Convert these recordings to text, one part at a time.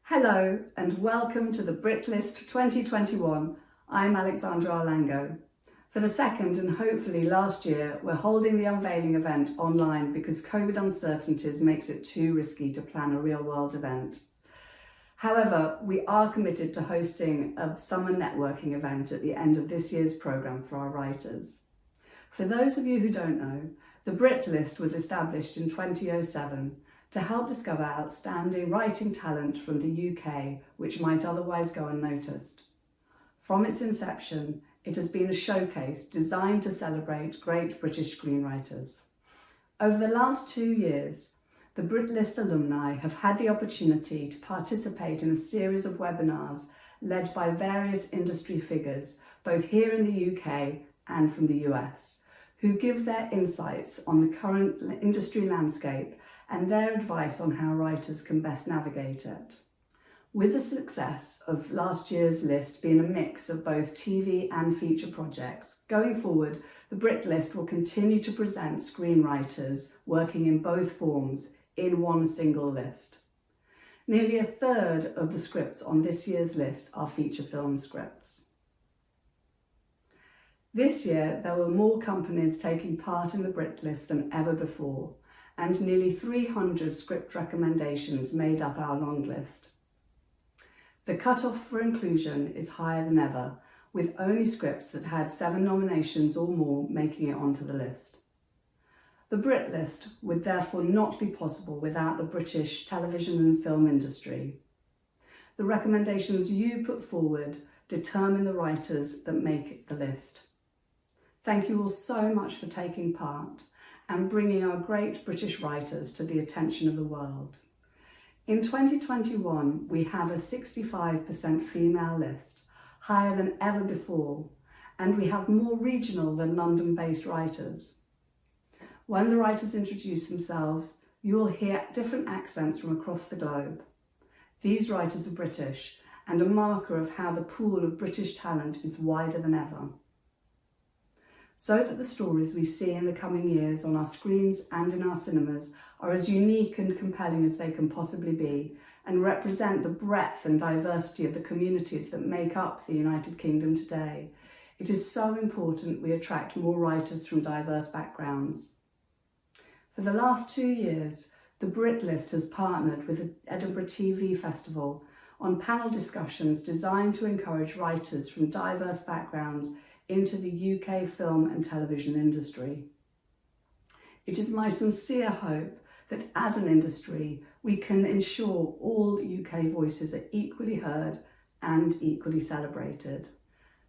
Hello and welcome to the Brit List 2021. I'm Alexandra Arlango. For the second and hopefully last year, we're holding the Unveiling event online because COVID uncertainties makes it too risky to plan a real-world event. However, we are committed to hosting a summer networking event at the end of this year's programme for our writers. For those of you who don't know, the Brit List was established in 2007 to help discover outstanding writing talent from the UK which might otherwise go unnoticed. From its inception, it has been a showcase designed to celebrate great British screenwriters. Over the last 2 years, the Brit List alumni have had the opportunity to participate in a series of webinars led by various industry figures, both here in the UK and from the US, who give their insights on the current industry landscape and their advice on how writers can best navigate it. With the success of last year's list being a mix of both TV and feature projects, going forward, the Brit List will continue to present screenwriters working in both forms in one single list. Nearly a third of the scripts on this year's list are feature film scripts. This year, there were more companies taking part in the Brit List than ever before, and nearly 300 script recommendations made up our long list. The cut-off for inclusion is higher than ever, with only scripts that had 7 nominations or more making it onto the list. The Brit List would therefore not be possible without the British television and film industry. The recommendations you put forward determine the writers that make the list. Thank you all so much for taking part and bringing our great British writers to the attention of the world. In 2021, we have a 65% female list, higher than ever before, and we have more regional than London-based writers. When the writers introduce themselves, you will hear different accents from across the globe. These writers are British and a marker of how the pool of British talent is wider than ever. So that the stories we see in the coming years on our screens and in our cinemas are as unique and compelling as they can possibly be and represent the breadth and diversity of the communities that make up the United Kingdom today. It is so important we attract more writers from diverse backgrounds. For the last 2 years, the Brit List has partnered with the Edinburgh TV Festival on panel discussions designed to encourage writers from diverse backgrounds into the UK film and television industry. It is my sincere hope that as an industry, we can ensure all UK voices are equally heard and equally celebrated.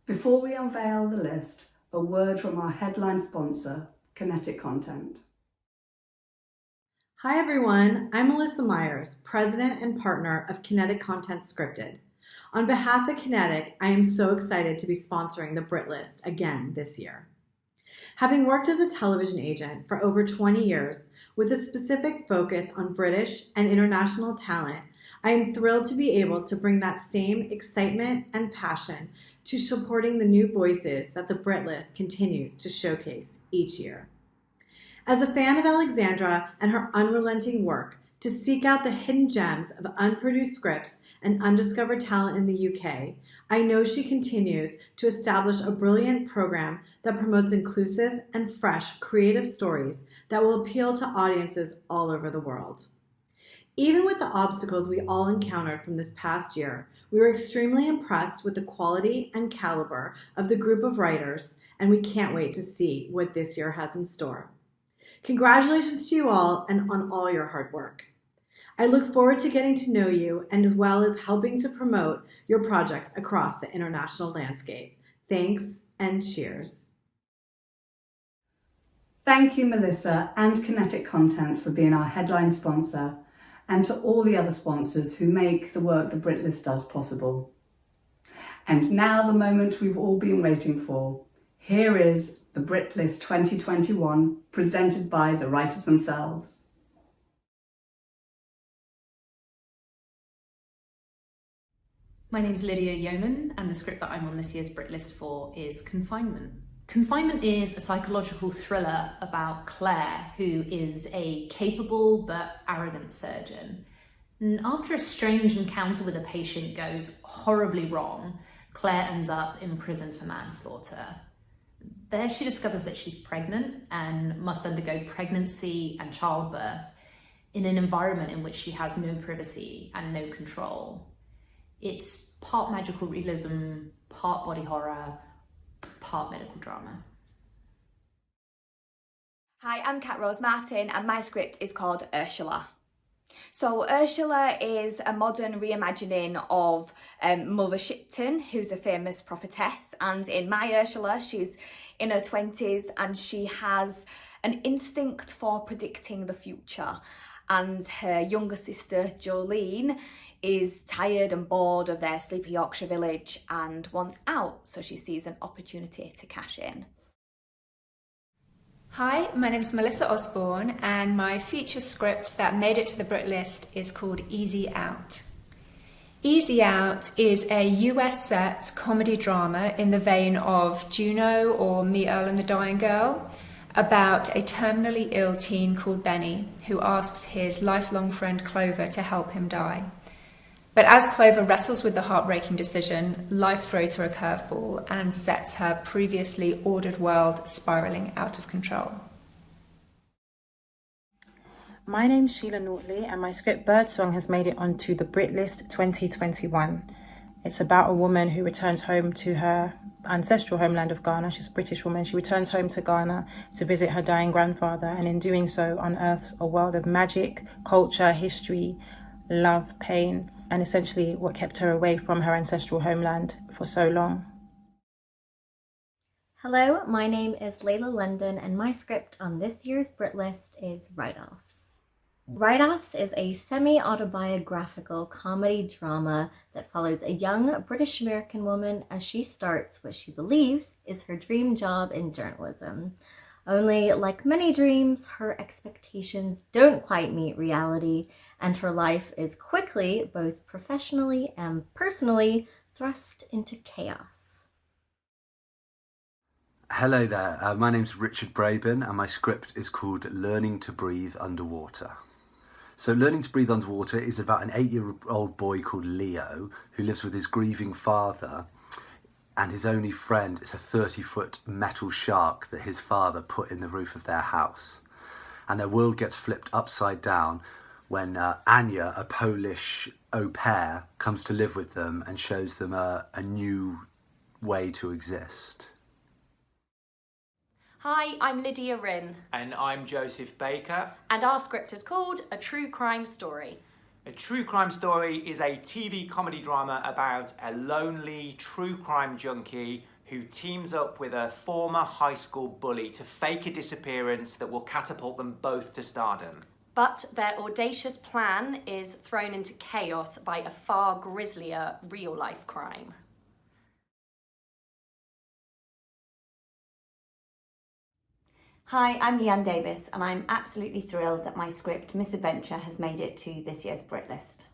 Before we unveil the list, a word from our headline sponsor, Kinetic Content. Hi everyone, I'm Melissa Myers, President and Partner of Kinetic Content Scripted. On behalf of Kinetic, I am so excited to be sponsoring the Brit List again this year. Having worked as a television agent for over 20 years with a specific focus on British and international talent, I am thrilled to be able to bring that same excitement and passion to supporting the new voices that the Brit List continues to showcase each year. As a fan of Alexandra and her unrelenting work to seek out the hidden gems of unproduced scripts and undiscovered talent in the UK, I know she continues to establish a brilliant program that promotes inclusive and fresh creative stories that will appeal to audiences all over the world. Even with the obstacles we all encountered from this past year, we were extremely impressed with the quality and caliber of the group of writers, and we can't wait to see what this year has in store. Congratulations to you all and on all your hard work. I look forward to getting to know you and as well as helping to promote your projects across the international landscape. Thanks and cheers. Thank you, Melissa and Kinetic Content for being our headline sponsor, and to all the other sponsors who make the work the Brit List does possible. And now the moment we've all been waiting for. Here is the Brit List 2021, presented by the writers themselves. My name's Lydia Yeoman, and the script that I'm on this year's Brit List for is Confinement. Confinement is a psychological thriller about Claire, who is a capable but arrogant surgeon. And after a strange encounter with a patient goes horribly wrong, Claire ends up in prison for manslaughter. There she discovers that she's pregnant and must undergo pregnancy and childbirth in an environment in which she has no privacy and no control. It's part magical realism, part body horror, part medical drama. Hi, I'm Kat Rose Martin and my script is called Ursula. So Ursula is a modern reimagining of Mother Shipton, who's a famous prophetess, and in my Ursula she's in her 20s and she has an instinct for predicting the future, and her younger sister Jolene is tired and bored of their sleepy Yorkshire village and wants out, so she sees an opportunity to cash in. Hi, my name is Melissa Osborne and my feature script that made it to the Brit List is called Easy Out. Easy Out is a US set comedy drama in the vein of Juno or Meet Earl and the Dying Girl, about a terminally ill teen called Benny who asks his lifelong friend Clover to help him die. But as Clover wrestles with the heartbreaking decision, life throws her a curveball and sets her previously ordered world spiralling out of control. My name's Sheila Nortley and my script Birdsong has made it onto the Brit List 2021. It's about a woman who returns home to her ancestral homeland of Ghana. She's a British woman. She returns home to Ghana to visit her dying grandfather, and in doing so unearths a world of magic, culture, history, love, pain, and essentially what kept her away from her ancestral homeland for so long. Hello, my name is Layla London and my script on this year's Brit List is Write-Offs. Write-Offs is a semi-autobiographical comedy drama that follows a young British-American woman as she starts what she believes is her dream job in journalism. Only, like many dreams, her expectations don't quite meet reality, and her life is quickly, both professionally and personally, thrust into chaos. Hello there, my name's Richard Braben and my script is called Learning to Breathe Underwater. So Learning to Breathe Underwater is about an 8-year-old boy called Leo who lives with his grieving father, and his only friend is a 30-foot metal shark that his father put in the roof of their house. And their world gets flipped upside down when Anya, a Polish au pair, comes to live with them and shows them a new way to exist. Hi, I'm Lydia Rinn. And I'm Joseph Baker. And our script is called A True Crime Story. A True Crime Story is a TV comedy drama about a lonely true crime junkie who teams up with a former high school bully to fake a disappearance that will catapult them both to stardom. But their audacious plan is thrown into chaos by a far grislier real-life crime. Hi, I'm Leanne Davis and I'm absolutely thrilled that my script Misadventure has made it to this year's Brit List.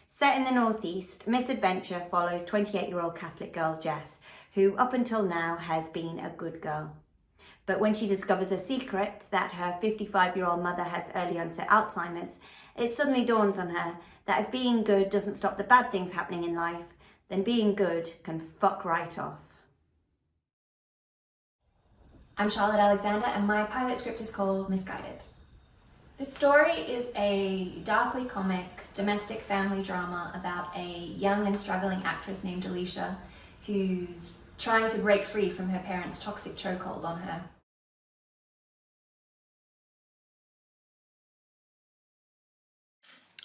Set in the Northeast, Misadventure follows 28-year-old Catholic girl Jess, who up until now has been a good girl. But when she discovers a secret that her 55-year-old mother has early onset Alzheimer's, it suddenly dawns on her that if being good doesn't stop the bad things happening in life, then being good can fuck right off. I'm Charlotte Alexander and my pilot script is called Misguided. The story is a darkly comic domestic family drama about a young and struggling actress named Alicia who's trying to break free from her parents' toxic chokehold on her.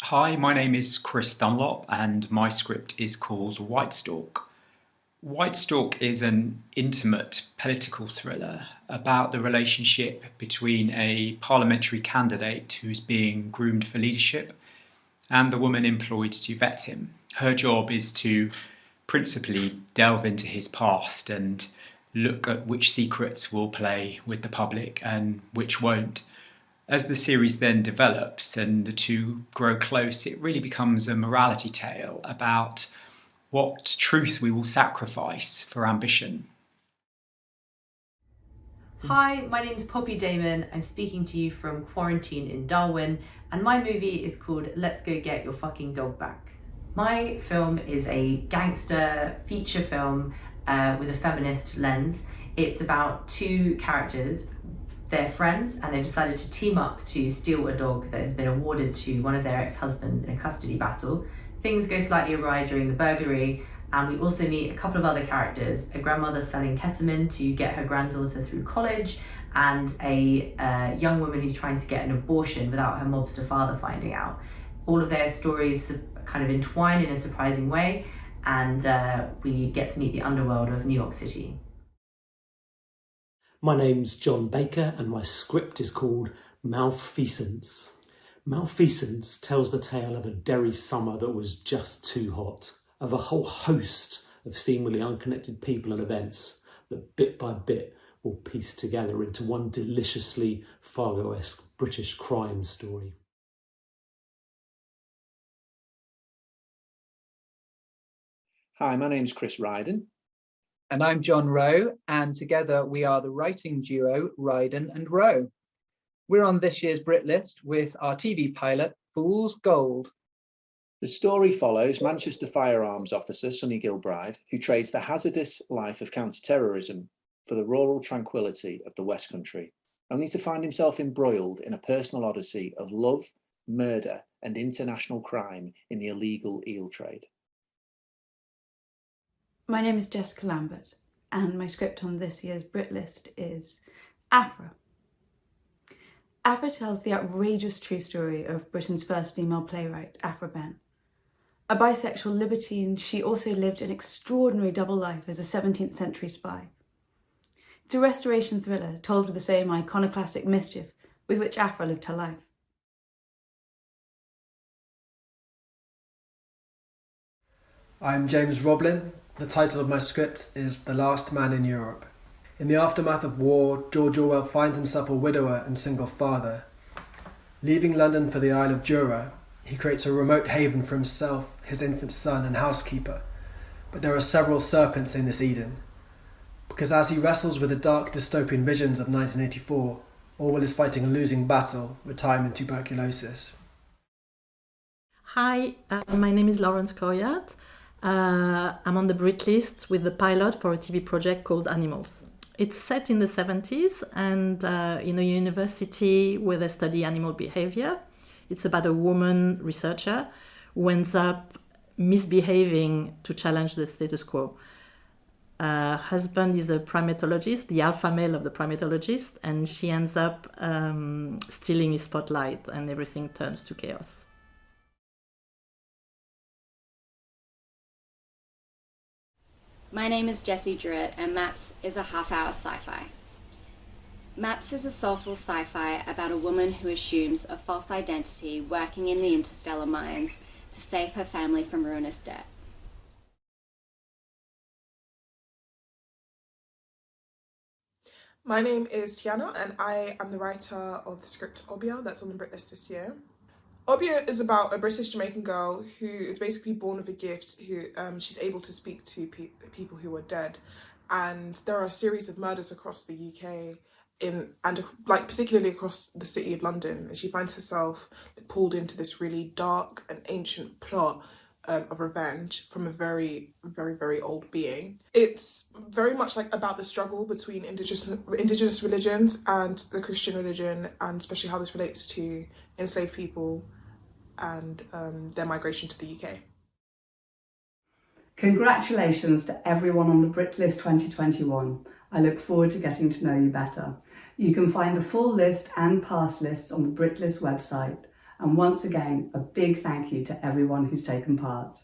Hi, my name is Chris Dunlop and my script is called White Stork. White Stork is an intimate political thriller about the relationship between a parliamentary candidate who's being groomed for leadership and the woman employed to vet him. Her job is to principally delve into his past and look at which secrets will play with the public and which won't. As the series then develops and the two grow close, it really becomes a morality tale about what truth we will sacrifice for ambition. Hi, my name's Poppy Damon. I'm speaking to you from quarantine in Darwin, and my movie is called Let's Go Get Your Fucking Dog Back. My film is a gangster feature film with a feminist lens. It's about two characters. They're friends and they've decided to team up to steal a dog that has been awarded to one of their ex-husbands in a custody battle. Things go slightly awry during the burglary, and we also meet a couple of other characters, a grandmother selling ketamine to get her granddaughter through college, and a young woman who's trying to get an abortion without her mobster father finding out. All of their stories kind of entwine in a surprising way, and we get to meet the underworld of New York City. My name's John Baker and my script is called Malfeasance. Malfeasance tells the tale of a Derry summer that was just too hot, of a whole host of seemingly unconnected people and events that bit by bit will piece together into one deliciously Fargo-esque British crime story. Hi, my name's Chris Ryden. And I'm John Rowe, and together we are the writing duo Ryden and Rowe. We're on this year's Brit List with our TV pilot, Fool's Gold. The story follows Manchester firearms officer Sonny Gilbride, who trades the hazardous life of counter-terrorism for the rural tranquility of the West Country, only to find himself embroiled in a personal odyssey of love, murder, and international crime in the illegal eel trade. My name is Jessica Lambert, and my script on this year's Brit List is Afra. Afra tells the outrageous true story of Britain's first female playwright, Afra Ben. A bisexual libertine, she also lived an extraordinary double life as a 17th century spy. It's a restoration thriller told with the same iconoclastic mischief with which Afra lived her life. I'm James Roblin. The title of my script is The Last Man in Europe. In the aftermath of war, George Orwell finds himself a widower and single father. Leaving London for the Isle of Jura, he creates a remote haven for himself, his infant son and housekeeper. But there are several serpents in this Eden. Because as he wrestles with the dark dystopian visions of 1984, Orwell is fighting a losing battle with time and tuberculosis. Hi, my name is Lawrence Coryat. I'm on the Brit List with the pilot for a TV project called Animals. It's set in the 70s and in a university where they study animal behavior. It's about a woman researcher who ends up misbehaving to challenge the status quo. Her husband is a primatologist, the alpha male of the primatologist, and she ends up stealing his spotlight and everything turns to chaos. My name is Jessie Druitt, and Maps is a half-hour sci-fi. Maps is a soulful sci-fi about a woman who assumes a false identity working in the interstellar mines to save her family from ruinous debt. My name is Tiana, and I am the writer of the script Obia that's on the Brit List this year. Obia is about a British Jamaican girl who is basically born with a gift. Who she's able to speak to people who are dead, and there are a series of murders across the UK, particularly across the city of London, and she finds herself pulled into this really dark and ancient plot of revenge from a very, very, very old being. It's very much about the struggle between indigenous religions and the Christian religion, and especially how this relates to enslaved people and their migration to the UK. Congratulations to everyone on the Brit List 2021. I look forward to getting to know you better. You can find the full list and past lists on the Brit List website. And once again, a big thank you to everyone who's taken part.